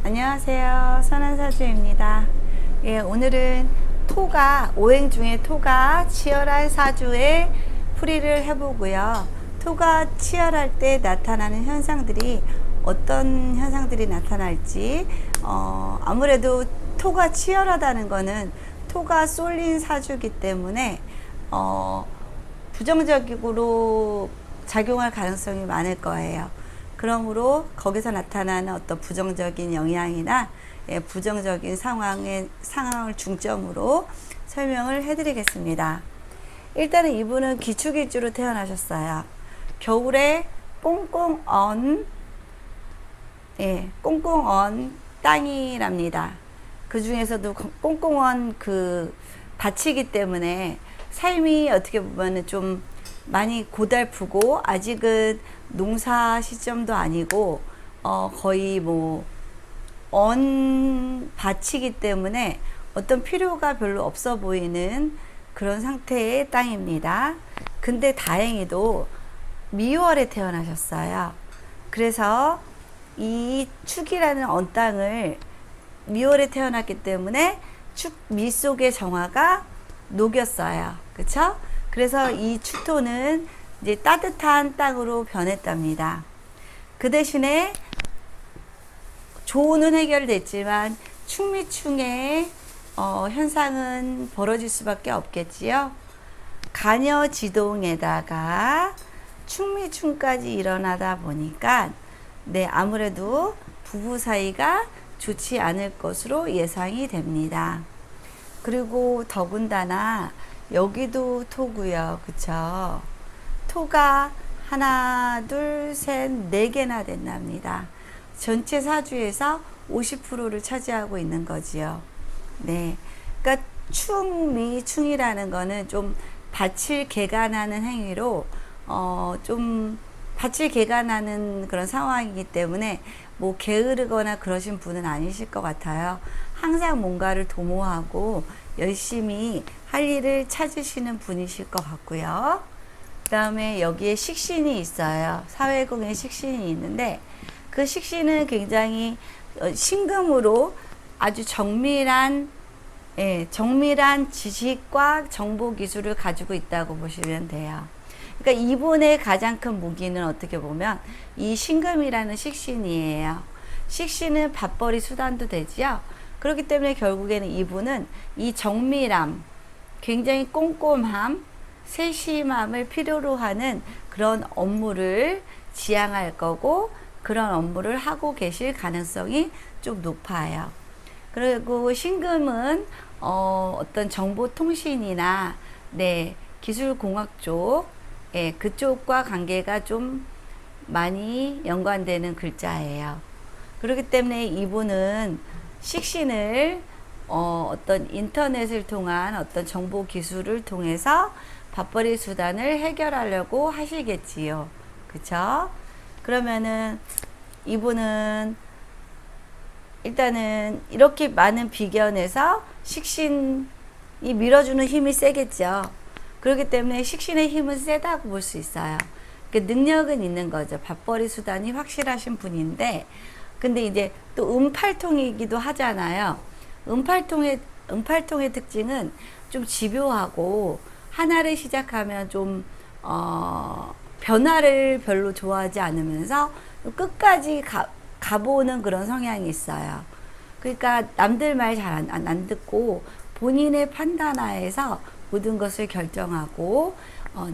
안녕하세요. 선한사주입니다. 예, 오늘은 오행 중에 토가 치열한 사주의 풀이를 해보고요. 토가 치열할 때 나타나는 현상들이 어떤 현상들이 나타날지, 아무래도 토가 치열하다는 거는 토가 쏠린 사주이기 때문에 부정적으로 작용할 가능성이 많을 거예요. 그러므로 거기서 나타나는 어떤 부정적인 영향이나 부정적인 상황을 중점으로 설명을 해드리겠습니다. 일단은 이분은 기축일주로 태어나셨어요. 겨울에 꽁꽁 언 땅이랍니다. 그 중에서도 꽁꽁 언 그 밭이기 때문에 삶이 어떻게 보면은 좀 많이 고달프고 아직은 농사 시점도 아니고 거의 언 밭이기 때문에 어떤 필요가 별로 없어 보이는 그런 상태의 땅입니다. 근데 다행히도 미월에 태어나셨어요. 그래서 이 축이라는 언 땅을 미월에 태어났기 때문에 축미 속의 정화가 녹였어요. 그쵸? 그래서 이 축토는 이제 따뜻한 땅으로 변했답니다. 그 대신에 조우는 해결됐지만 충미충의 현상은 벌어질 수밖에 없겠지요. 간여지동에다가 충미충까지 일어나다 보니까 아무래도 부부 사이가 좋지 않을 것으로 예상이 됩니다. 그리고 더군다나 여기도 토고요. 그쵸? 토가 하나, 둘, 셋, 네 개나 된답니다. 전체 사주에서 50%를 차지하고 있는 거지요. 네. 그러니까 충미충이라는 거는 좀 밭을 개간하는 행위로 좀 밭을 개간하는 그런 상황이기 때문에 게으르거나 그러신 분은 아니실 것 같아요. 항상 뭔가를 도모하고 열심히 할 일을 찾으시는 분이실 것 같고요. 그 다음에 여기에 식신이 있어요. 사회궁에 식신이 있는데 그 식신은 굉장히 신금으로 아주 정밀한 지식과 정보 기술을 가지고 있다고 보시면 돼요. 그러니까 이분의 가장 큰 무기는 어떻게 보면 이 신금이라는 식신이에요. 식신은 밥벌이 수단도 되지요. 그렇기 때문에 결국에는 이분은 이 정밀함, 굉장히 꼼꼼함, 세심함을 필요로 하는 그런 업무를 지향할 거고 그런 업무를 하고 계실 가능성이 좀 높아요. 그리고 신금은 어떤 정보통신이나 기술공학 쪽 그쪽과 관계가 좀 많이 연관되는 글자예요. 그렇기 때문에 이분은 식신을 어떤 인터넷을 통한 어떤 정보 기술을 통해서 밥벌이 수단을 해결하려고 하시겠지요. 그쵸? 그러면은 이분은 일단은 이렇게 많은 비견에서 식신이 밀어주는 힘이 세겠죠. 그렇기 때문에 식신의 힘은 세다고 볼 수 있어요. 그러니까 능력은 있는 거죠. 밥벌이 수단이 확실하신 분인데 근데 이제 또 음팔통이기도 하잖아요. 음팔통의 특징은 좀 집요하고 하나를 시작하면 좀 변화를 별로 좋아하지 않으면서 끝까지 가보는 그런 성향이 있어요. 그러니까 남들 말 잘 안 듣고 본인의 판단하에서 모든 것을 결정하고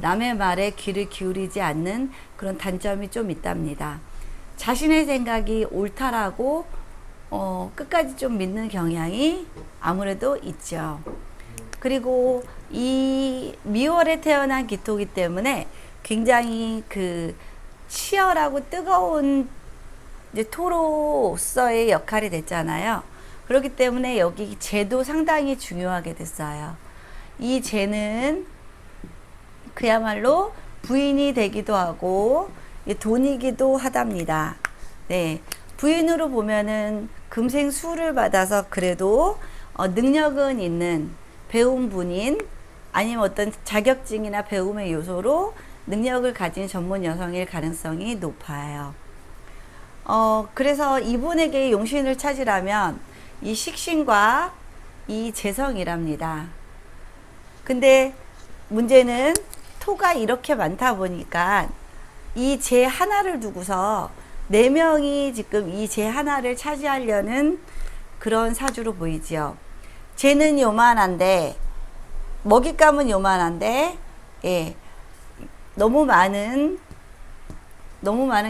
남의 말에 귀를 기울이지 않는 그런 단점이 좀 있답니다. 자신의 생각이 옳다라고 끝까지 좀 믿는 경향이 아무래도 있죠. 그리고 이 미월에 태어난 기토이기 때문에 굉장히 그 치열하고 뜨거운 이제 토로서의 역할이 됐잖아요. 그렇기 때문에 여기 재도 상당히 중요하게 됐어요. 이 재는 그야말로 부인이 되기도 하고 돈이기도 하답니다. 부인으로 보면은 금생수를 받아서 그래도 능력은 있는 배운 분인 아니면 어떤 자격증이나 배움의 요소로 능력을 가진 전문 여성일 가능성이 높아요. 그래서 이분에게 용신을 찾으라면 이 식신과 이 재성이랍니다. 근데 문제는 토가 이렇게 많다 보니까 이 재 하나를 두고서 4명이 지금 이 재 하나를 차지하려는 그런 사주로 보이지요. 재는 요만한데, 먹잇감은 요만한데, 예, 너무 많은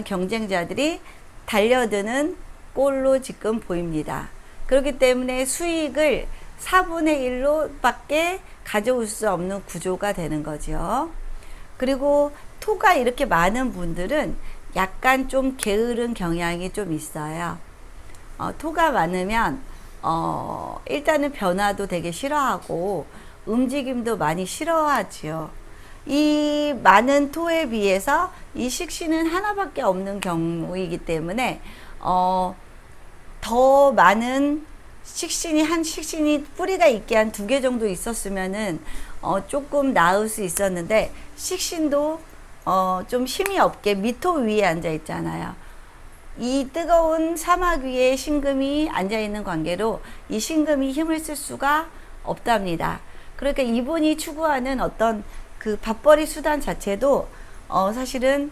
경쟁자들이 달려드는 꼴로 지금 보입니다. 그렇기 때문에 수익을 4분의 1로 밖에 가져올 수 없는 구조가 되는 거죠. 그리고 토가 이렇게 많은 분들은 약간 좀 게으른 경향이 좀 있어요. 토가 많으면 일단은 변화도 되게 싫어하고 움직임도 많이 싫어하지요. 이 많은 토에 비해서 이 식신은 하나밖에 없는 경우이기 때문에 더 많은 식신이 뿌리가 있게 한 2개 정도 있었으면은 조금 나을 수 있었는데, 식신도 좀 힘이 없게 미토 위에 앉아 있잖아요. 이 뜨거운 사막 위에 신금이 앉아 있는 관계로 이 신금이 힘을 쓸 수가 없답니다. 그러니까 이분이 추구하는 어떤 그 밥벌이 수단 자체도 사실은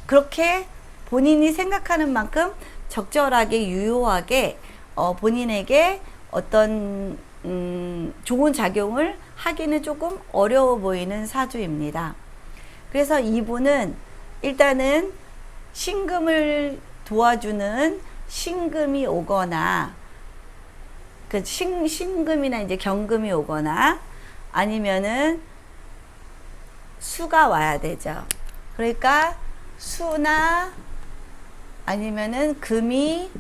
그렇게 본인이 생각하는 만큼 적절하게 유효하게 본인에게 어떤 좋은 작용을 하기는 조금 어려워 보이는 사주입니다. 그래서 이분은 일단은 신금을 도와주는 신금이 오거나, 그 신금이나 이제 경금이 오거나 아니면은 수가 와야 되죠. 그러니까 수나 아니면은 금이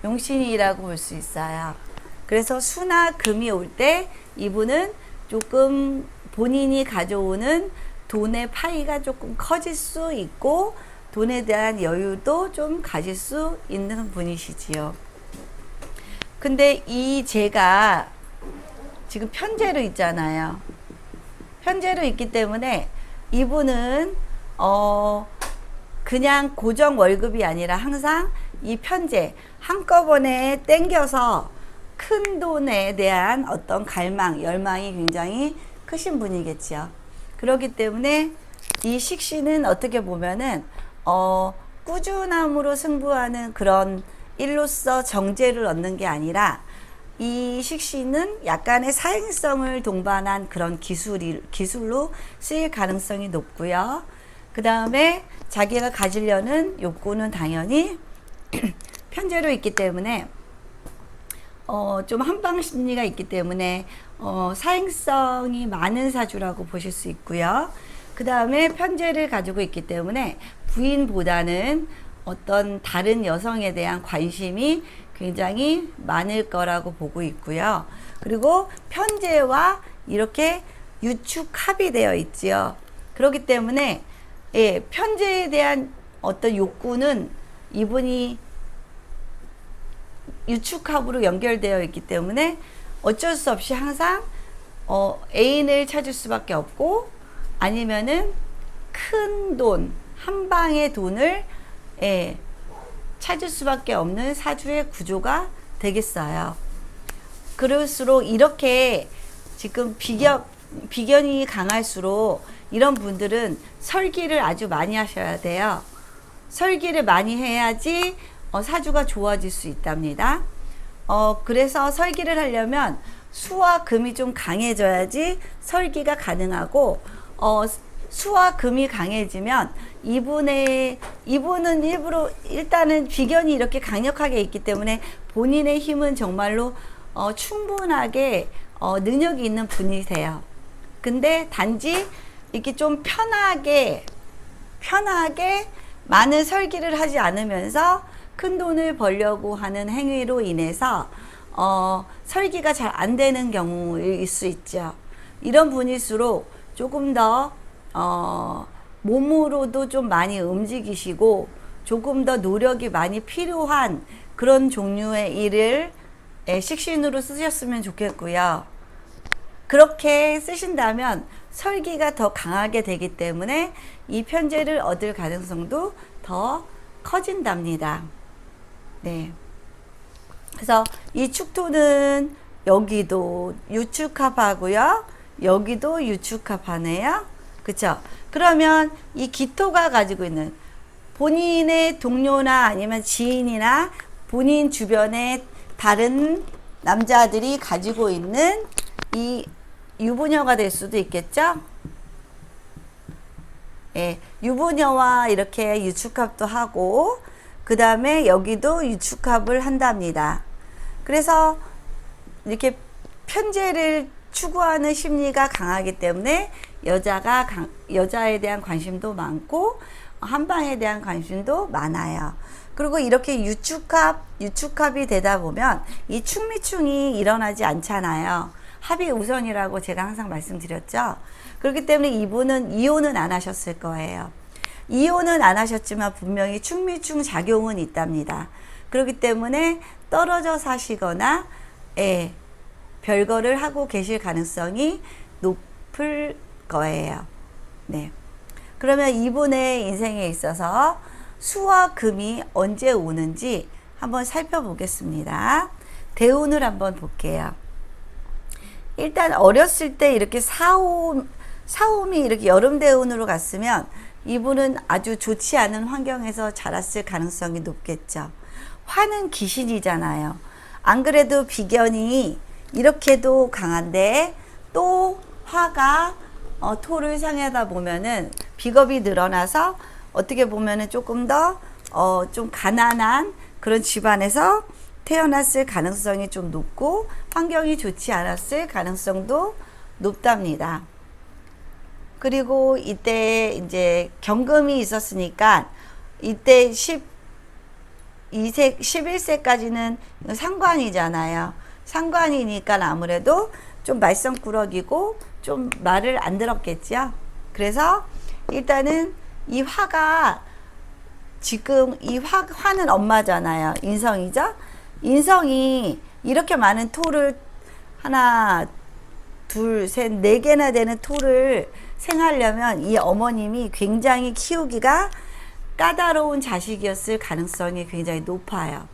용신이라고 볼 수 있어요. 그래서 수나 금이 올 때 이분은 조금 본인이 가져오는 돈의 파이가 조금 커질 수 있고 돈에 대한 여유도 좀 가질 수 있는 분이시지요. 근데 이 재가 지금 편재로 있잖아요. 편재로 있기 때문에 이분은 그냥 고정 월급이 아니라 항상 이 편재 한꺼번에 땡겨서 큰 돈에 대한 어떤 갈망, 열망이 굉장히 크신 분이겠죠. 그렇기 때문에 이 식신은 어떻게 보면은 꾸준함으로 승부하는 그런 일로서 정제를 얻는 게 아니라, 이 식신은 약간의 사행성을 동반한 그런 기술로 쓰일 가능성이 높고요. 그 다음에 자기가 가지려는 욕구는 당연히 편재로 있기 때문에 좀 한방 심리가 있기 때문에 사행성이 많은 사주라고 보실 수 있고요. 그 다음에 편재를 가지고 있기 때문에 부인보다는 어떤 다른 여성에 대한 관심이 굉장히 많을 거라고 보고 있고요. 그리고 편재와 이렇게 유축합이 되어 있지요. 그렇기 때문에 예, 편재에 대한 어떤 욕구는 이분이 유축합으로 연결되어 있기 때문에 어쩔 수 없이 항상 애인을 찾을 수밖에 없고, 아니면은 큰 돈, 한 방의 돈을 찾을 수밖에 없는 사주의 구조가 되겠어요. 그럴수록 이렇게 지금 비견이 강할수록 이런 분들은 설기를 아주 많이 하셔야 돼요. 설기를 많이 해야지 사주가 좋아질 수 있답니다. 그래서 설기를 하려면 수와 금이 좀 강해져야지 설기가 가능하고, 수와 금이 강해지면 이분은 일부러 일단은 비견이 이렇게 강력하게 있기 때문에 본인의 힘은 정말로 충분하게 능력이 있는 분이세요. 근데 단지 이렇게 좀 편하게 많은 설기를 하지 않으면서 큰 돈을 벌려고 하는 행위로 인해서 설기가 잘 안 되는 경우일 수 있죠. 이런 분일수록 조금 더 몸으로도 좀 많이 움직이시고 조금 더 노력이 많이 필요한 그런 종류의 일을 식신으로 쓰셨으면 좋겠고요. 그렇게 쓰신다면 설기가 더 강하게 되기 때문에 이 편재를 얻을 가능성도 더 커진답니다. 네. 그래서 이 축토는 여기도 유축합하고요. 여기도 유축합하네요. 그쵸? 그러면 이 기토가 가지고 있는 본인의 동료나 아니면 지인이나 본인 주변의 다른 남자들이 가지고 있는 이 유부녀가 될 수도 있겠죠? 예, 유부녀와 이렇게 유축합도 하고, 그 다음에 여기도 유축합을 한답니다. 그래서 이렇게 편재를 추구하는 심리가 강하기 때문에 여자에 대한 관심도 많고, 한방에 대한 관심도 많아요. 그리고 이렇게 유축합이 되다 보면 이 충미충이 일어나지 않잖아요. 합이 우선이라고 제가 항상 말씀드렸죠. 그렇기 때문에 이분은 이혼은 안 하셨을 거예요. 이혼은 안 하셨지만 분명히 충미충 작용은 있답니다. 그렇기 때문에 떨어져 사시거나 별거를 하고 계실 가능성이 높을 거예요. 네. 그러면 이분의 인생에 있어서 수와 금이 언제 오는지 한번 살펴보겠습니다. 대운을 한번 볼게요. 일단 어렸을 때 이렇게 사움이 이렇게 여름 대운으로 갔으면 이분은 아주 좋지 않은 환경에서 자랐을 가능성이 높겠죠. 화는 귀신이잖아요. 안 그래도 비견이 이렇게도 강한데 또 화가 토를 상하다 보면은 비겁이 늘어나서 어떻게 보면은 조금 더 좀 가난한 그런 집안에서 태어났을 가능성이 좀 높고 환경이 좋지 않았을 가능성도 높답니다. 그리고 이때 이제 경금이 있었으니까 이때 11세까지는 상관이잖아요. 상관이니까 아무래도 좀 말썽꾸러기고 좀 말을 안 들었겠죠. 그래서 일단은 이 화가 지금 이 화는 엄마잖아요. 인성이죠. 인성이 이렇게 많은 토를 하나, 둘, 셋, 네 개나 되는 토를 생하려면 이 어머님이 굉장히 키우기가 까다로운 자식이었을 가능성이 굉장히 높아요.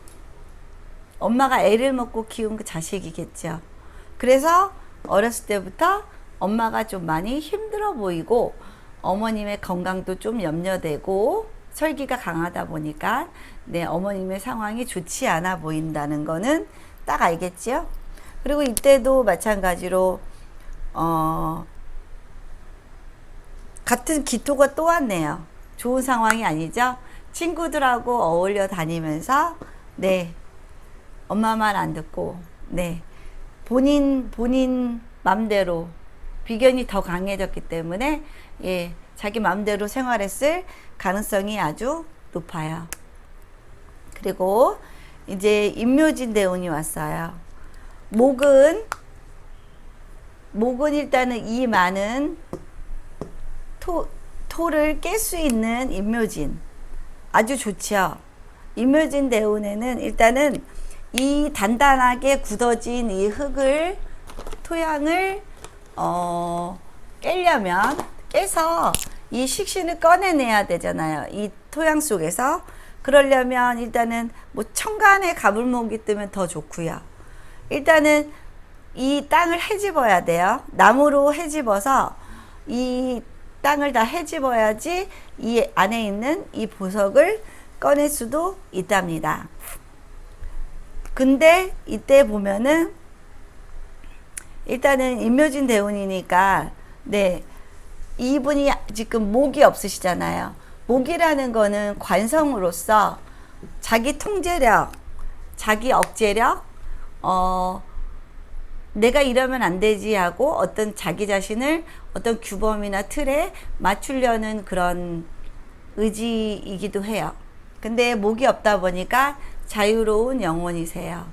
엄마가 애를 먹고 키운 그 자식이겠죠. 그래서 어렸을 때부터 엄마가 좀 많이 힘들어 보이고 어머님의 건강도 좀 염려되고 설기가 강하다 보니까 어머님의 상황이 좋지 않아 보인다는 거는 딱 알겠죠. 그리고 이때도 마찬가지로 같은 기토가 또 왔네요. 좋은 상황이 아니죠. 친구들하고 어울려 다니면서 엄마 말 안 듣고 본인 맘대로 비견이 더 강해졌기 때문에 자기 맘대로 생활했을 가능성이 아주 높아요. 그리고 이제 임묘진 대운이 왔어요. 목은 일단은 이 많은 토를 깰 수 있는 임묘진 아주 좋죠. 임묘진 대운에는 일단은 이 단단하게 굳어진 이 흙을 토양을 깨서 이 식신을 꺼내내야 되잖아요. 이 토양 속에서. 그러려면 일단은 뭐 천간에 가불목이 뜨면 더 좋고요. 일단은 이 땅을 헤집어야 돼요. 나무로 헤집어서 이 땅을 다 헤집어야지 이 안에 있는 이 보석을 꺼낼 수도 있답니다. 근데 이때 보면은 일단은 임묘진 대운이니까 이분이 지금 목이 없으시잖아요. 목이라는 거는 관성으로서 자기 통제력, 자기 억제력, 내가 이러면 안 되지 하고 어떤 자기 자신을 어떤 규범이나 틀에 맞추려는 그런 의지이기도 해요. 근데 목이 없다 보니까 자유로운 영혼이세요.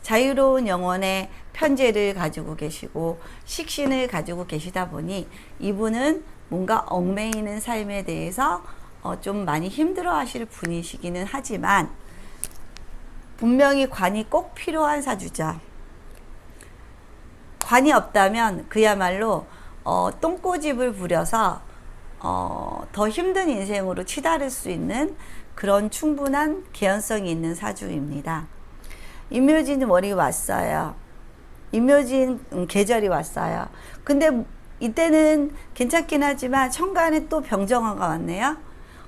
자유로운 영혼의 편재를 가지고 계시고 식신을 가지고 계시다 보니 이분은 뭔가 얽매이는 삶에 대해서 좀 많이 힘들어 하실 분이시기는 하지만 분명히 관이 꼭 필요한 사주죠. 관이 없다면 그야말로 똥꼬집을 부려서 더 힘든 인생으로 치달을 수 있는 그런 충분한 개연성이 있는 사주입니다. 임묘진 월이 왔어요. 임묘진 계절이 왔어요. 근데 이때는 괜찮긴 하지만 천간에 또 병정화가 왔네요.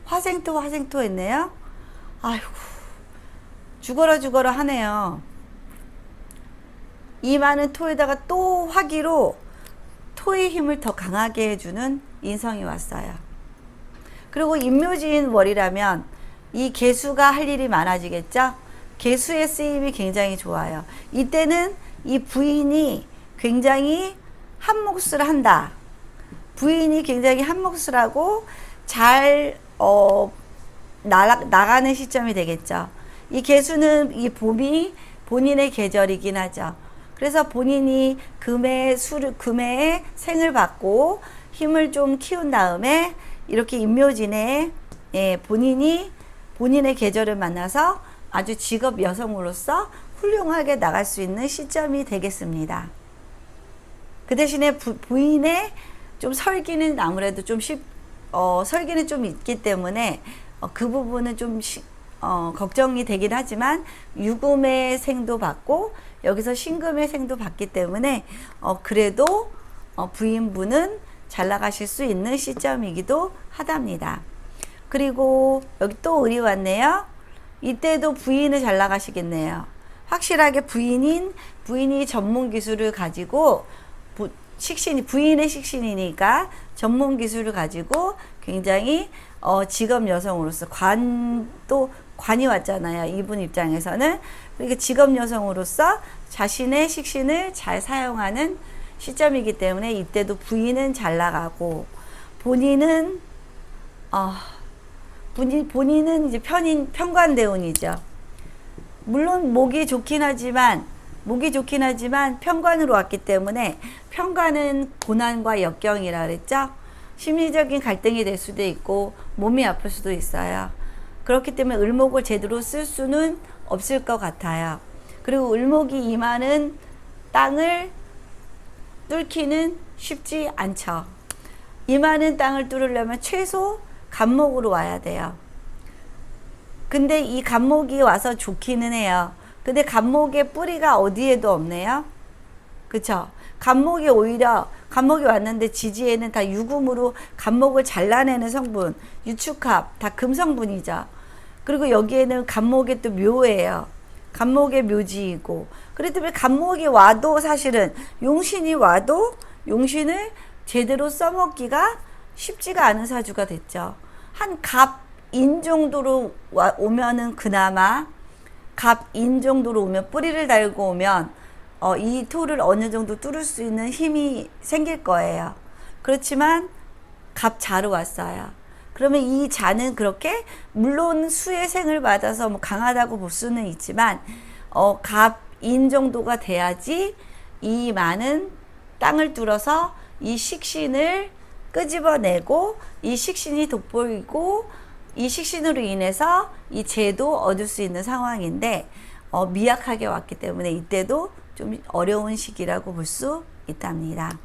화생토 했네요. 아이고, 죽어라 하네요. 이 많은 토에다가 또 화기로 토의 힘을 더 강하게 해주는 인성이 왔어요. 그리고 임묘진 월이라면 이 개수가 할 일이 많아지겠죠. 개수의 쓰임이 굉장히 좋아요. 이때는 이 부인이 굉장히 한 몫을 한다. 부인이 굉장히 한 몫을 하고 잘 나가는 시점이 되겠죠. 이 개수는 이 봄이 본인의 계절이긴 하죠. 그래서 본인이 금의 생을 받고 힘을 좀 키운 다음에 이렇게 임묘진에 본인의 계절을 만나서 아주 직업 여성으로서 훌륭하게 나갈 수 있는 시점이 되겠습니다. 그 대신에 부인의 좀 설기는 아무래도 설기는 좀 있기 때문에 그 부분은 좀 걱정이 되긴 하지만 유금의 생도 받고 여기서 신금의 생도 받기 때문에 그래도 부인분은 잘 나가실 수 있는 시점이기도 하답니다. 그리고 여기 또 을이 왔네요. 이때도 부인을 잘 나가시겠네요. 확실하게 부인이 전문 기술을 가지고 부인의 식신이니까 전문 기술을 가지고 굉장히 직업 여성으로서 관이 왔잖아요. 이분 입장에서는. 그러니까 직업 여성으로서 자신의 식신을 잘 사용하는 시점이기 때문에 이때도 부인은 잘 나가고 본인은 이제 편관대운이죠. 물론 목이 좋긴 하지만 편관으로 왔기 때문에 편관은 고난과 역경이라 그랬죠. 심리적인 갈등이 될 수도 있고 몸이 아플 수도 있어요. 그렇기 때문에 을목을 제대로 쓸 수는 없을 것 같아요. 그리고 을목이 임하는 땅을 뚫기는 쉽지 않죠. 임하는 땅을 뚫으려면 최소 간목으로 와야 돼요. 근데 이 간목이 와서 좋기는 해요. 근데 간목의 뿌리가 어디에도 없네요. 그쵸? 간목이 왔는데 지지에는 다 유금으로 간목을 잘라내는 성분, 유축합, 다 금성분이죠. 그리고 여기에는 간목의 또 묘예요. 간목의 묘지이고. 그렇기 때문에 간목이 와도 사실은 용신이 와도 용신을 제대로 써먹기가 쉽지가 않은 사주가 됐죠. 한 갑인 정도로 오면은 그나마 갑인 정도로 오면 뿌리를 달고 오면 이 토를 어느 정도 뚫을 수 있는 힘이 생길 거예요. 그렇지만 갑자로 왔어요. 그러면 이 자는 그렇게 물론 수의 생을 받아서 뭐 강하다고 볼 수는 있지만 갑인 정도가 돼야지 이 많은 땅을 뚫어서 이 식신을 끄집어내고 이 식신이 돋보이고 이 식신으로 인해서 이 재도 얻을 수 있는 상황인데 미약하게 왔기 때문에 이때도 좀 어려운 시기라고 볼 수 있답니다.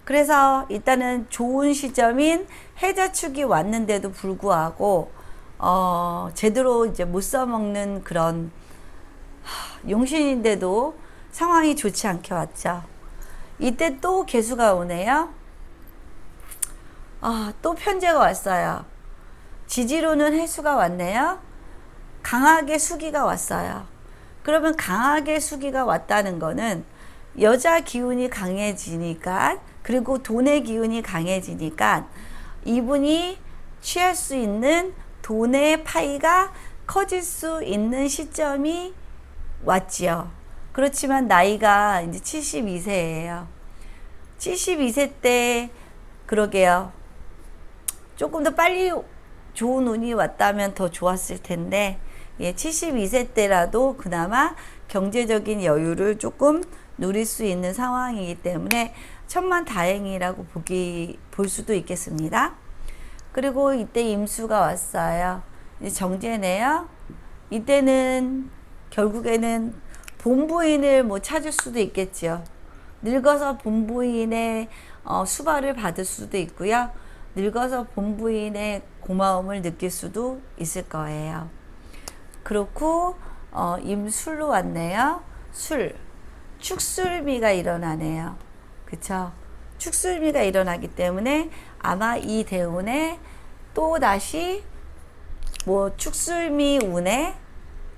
그래서 일단은 좋은 시점인 해자축이 왔는데도 불구하고 제대로 이제 못 써먹는 그런 용신인데도 상황이 좋지 않게 왔죠. 이때 또 개수가 오네요. 또 편제가 왔어요. 지지로는 해수가 왔네요. 강하게 수기가 왔어요. 그러면 강하게 수기가 왔다는 거는 여자 기운이 강해지니까 그리고 돈의 기운이 강해지니까 이분이 취할 수 있는 돈의 파이가 커질 수 있는 시점이 왔지요. 그렇지만 나이가 이제 72세예요. 72세 때 그러게요. 조금 더 빨리 좋은 운이 왔다면 더 좋았을 텐데 72세 때라도 그나마 경제적인 여유를 조금 누릴 수 있는 상황이기 때문에 천만다행이라고 볼 수도 있겠습니다. 그리고 이때 임수가 왔어요. 이제 정제네요. 이때는 결국에는 본부인을 뭐 찾을 수도 있겠죠. 늙어서 본부인의 수발을 받을 수도 있고요. 늙어서 본부인의 고마움을 느낄 수도 있을 거예요. 그렇고 임술로 왔네요. 술, 축술미가 일어나네요. 그쵸? 축술미가 일어나기 때문에 아마 이 대운에 또 다시 뭐 축술미 운에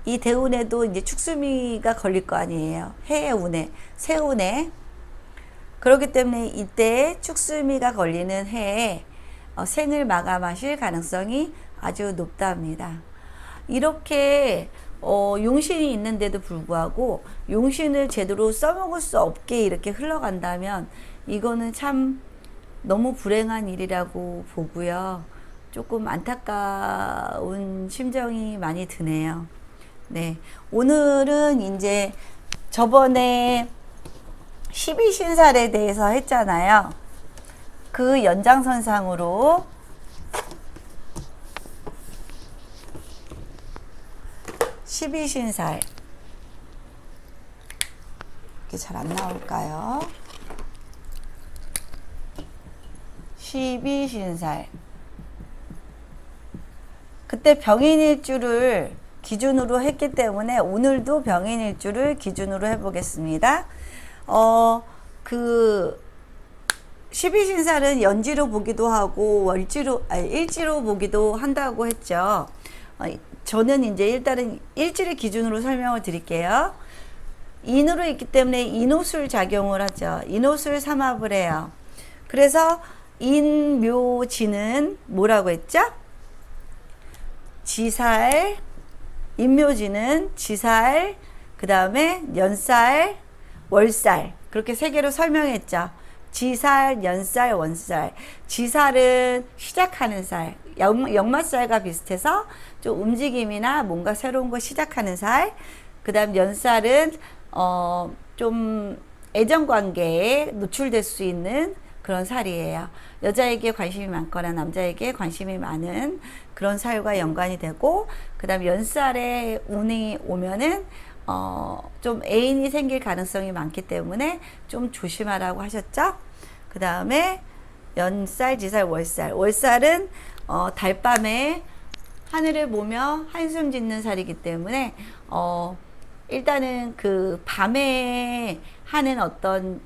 이 대운에도 이제 축술미가 걸릴 거 아니에요. 해의 운에, 새운에. 그렇기 때문에 이때 축술미가 걸리는 해에 생을 마감하실 가능성이 아주 높답니다. 이렇게 용신이 있는데도 불구하고 용신을 제대로 써먹을 수 없게 이렇게 흘러간다면 이거는 참 너무 불행한 일이라고 보고요. 조금 안타까운 심정이 많이 드네요. 네, 오늘은 이제 저번에 12신살에 대해서 했잖아요. 그 연장선상으로 12신살 이렇게 잘 안 나올까요? 12신살 그때 병인일주를 기준으로 했기 때문에 오늘도 병인일주를 기준으로 해보겠습니다. 그 12신살은 연지로 보기도 하고 일지로 보기도 한다고 했죠. 저는 이제 일단은 일지를 기준으로 설명을 드릴게요. 인으로 있기 때문에 인호술 작용을 하죠. 인호술 삼합을 해요. 그래서 인묘지는 뭐라고 했죠? 지살, 인묘지는 지살, 그 다음에 연살, 월살 그렇게 세 개로 설명했죠. 지살, 연살, 원살. 지살은 시작하는 살, 역마살과 비슷해서 좀 움직임이나 뭔가 새로운 거 시작하는 살. 그 다음 연살은 좀 애정관계에 노출될 수 있는 그런 살이에요. 여자에게 관심이 많거나 남자에게 관심이 많은 그런 살과 연관이 되고, 그 다음 연살에 운이 오면은 좀 애인이 생길 가능성이 많기 때문에 좀 조심하라고 하셨죠. 그 다음에 연살, 지살, 월살. 월살은 달밤에 하늘을 보며 한숨 짓는 살이기 때문에 일단은 그 밤에 하는 어떤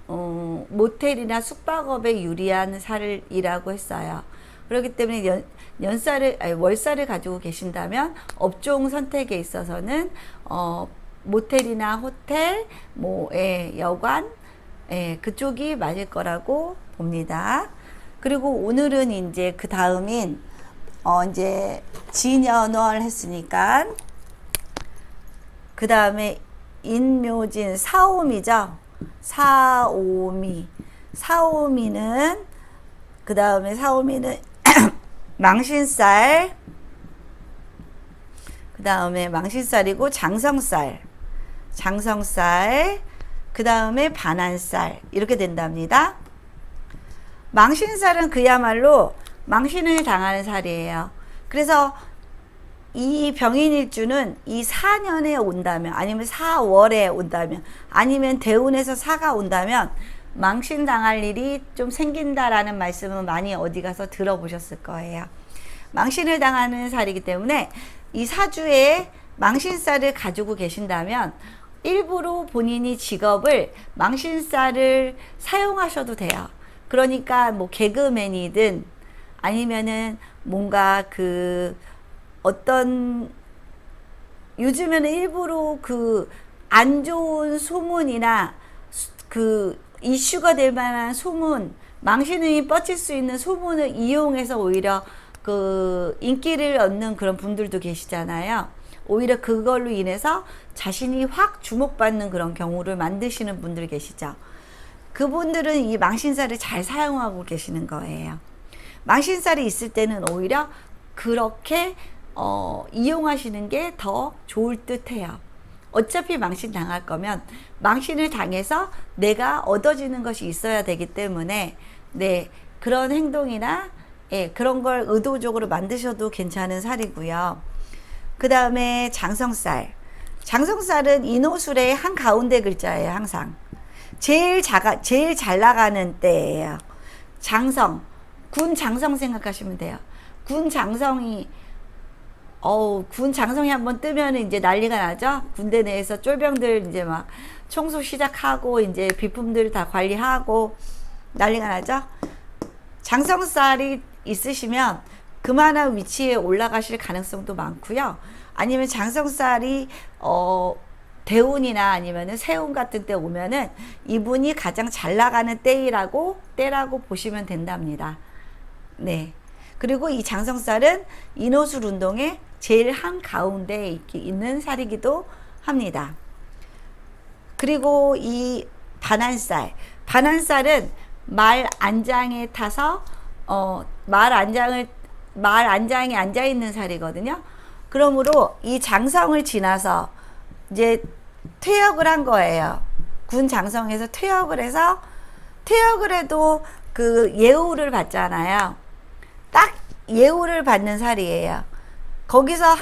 모텔이나 숙박업에 유리한 살이라고 했어요. 그렇기 때문에 월살을 가지고 계신다면 업종 선택에 있어서는 모텔이나 호텔, 여관, 그쪽이 맞을 거라고 봅니다. 그리고 오늘은 이제 그 다음인 이제 진연월 했으니까 그 다음에 인묘진 사오미죠. 사오미는 그 다음에 사오미는 망신살, 그 다음에 망신살이고 장성살, 그 다음에 반한살 이렇게 된답니다. 망신살은 그야말로 망신을 당하는 살이에요. 그래서 이 병인일주는 이 4년에 온다면, 아니면 4월에 온다면, 아니면 대운에서 사가 온다면 망신 당할 일이 좀 생긴다라는 말씀은 많이 어디 가서 들어보셨을 거예요. 망신을 당하는 살이기 때문에 이 사주에 망신살을 가지고 계신다면 일부러 본인이 직업을 망신살을 사용하셔도 돼요. 그러니까 뭐 개그맨이든 아니면은 뭔가 그 어떤 요즘에는 일부러 그 안 좋은 소문이나 그 이슈가 될 만한 소문, 망신이 뻗칠 수 있는 소문을 이용해서 오히려 그 인기를 얻는 그런 분들도 계시잖아요. 오히려 그걸로 인해서 자신이 확 주목받는 그런 경우를 만드시는 분들 계시죠. 그분들은 이 망신살을 잘 사용하고 계시는 거예요. 망신살이 있을 때는 오히려 그렇게 이용하시는 게 더 좋을 듯 해요. 어차피 망신 당할 거면 망신을 당해서 내가 얻어지는 것이 있어야 되기 때문에 그런 행동이나 그런 걸 의도적으로 만드셔도 괜찮은 살이고요. 그 다음에 장성살은 인호술의 한 가운데 글자예요. 항상 제일 잘 나가는 때예요. 장성, 군 장성 생각하시면 돼요. 군 장성이 한번 뜨면 이제 난리가 나죠. 군대 내에서 쫄병들 이제 막 청소 시작하고 이제 비품들 다 관리하고 난리가 나죠. 장성살이 있으시면 그만한 위치에 올라가실 가능성도 많고요. 아니면 장성살이 대운이나 아니면은 세운 같은 때 오면은 이분이 가장 잘 나가는 때라고 보시면 된답니다. 네. 그리고 이 장성살은 인호술 운동의 제일 한가운데에 있는 살이기도 합니다. 그리고 이 반한살은 말 안장에 타서 말 안장에 앉아 있는 살이거든요. 그러므로 이 장성을 지나서 이제 퇴역을 한 거예요. 군 장성에서 퇴역을 해도 그 예우를 받잖아요. 딱 예우를 받는 살이에요. 거기서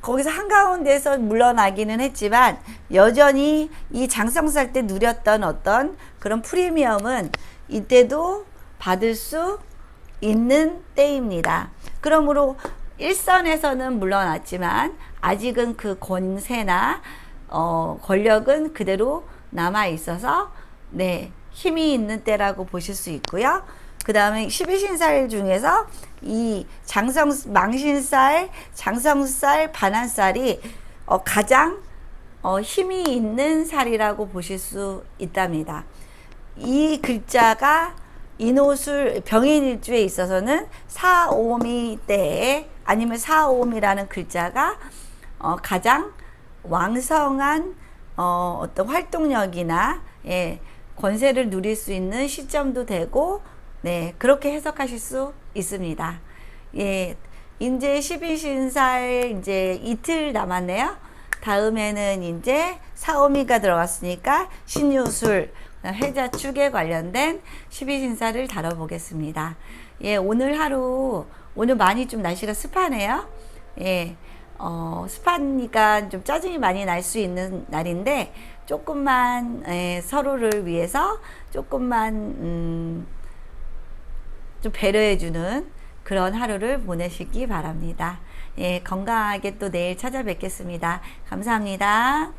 한가운데서 물러나기는 했지만 여전히 이 장성살 때 누렸던 어떤 그런 프리미엄은 이때도 받을 수 있는 때입니다. 그러므로 일선에서는 물러났지만 아직은 그 권세나 권력은 그대로 남아 있어서 네, 힘이 있는 때라고 보실 수 있고요. 그 다음에 12신살 중에서 이 망신살, 장성살, 반한살이 가장 힘이 있는 살이라고 보실 수 있답니다. 이 글자가 인호술 병인일주에 있어서는 사오미 때에 아니면 사오미라는 글자가 가장 왕성한 어떤 활동력이나 권세를 누릴 수 있는 시점도 되고 네, 그렇게 해석하실 수 있습니다. 예, 이제 12신살 이제 이틀 남았네요. 다음에는 이제 사오미가 들어갔으니까 신유술, 해자축에 관련된 12신살을 다뤄보겠습니다. 예, 오늘 많이 좀 날씨가 습하네요. 예, 습하니까 좀 짜증이 많이 날 수 있는 날인데, 조금만, 서로를 위해서 조금만, 좀 배려해주는 그런 하루를 보내시기 바랍니다. 예, 건강하게 또 내일 찾아뵙겠습니다. 감사합니다.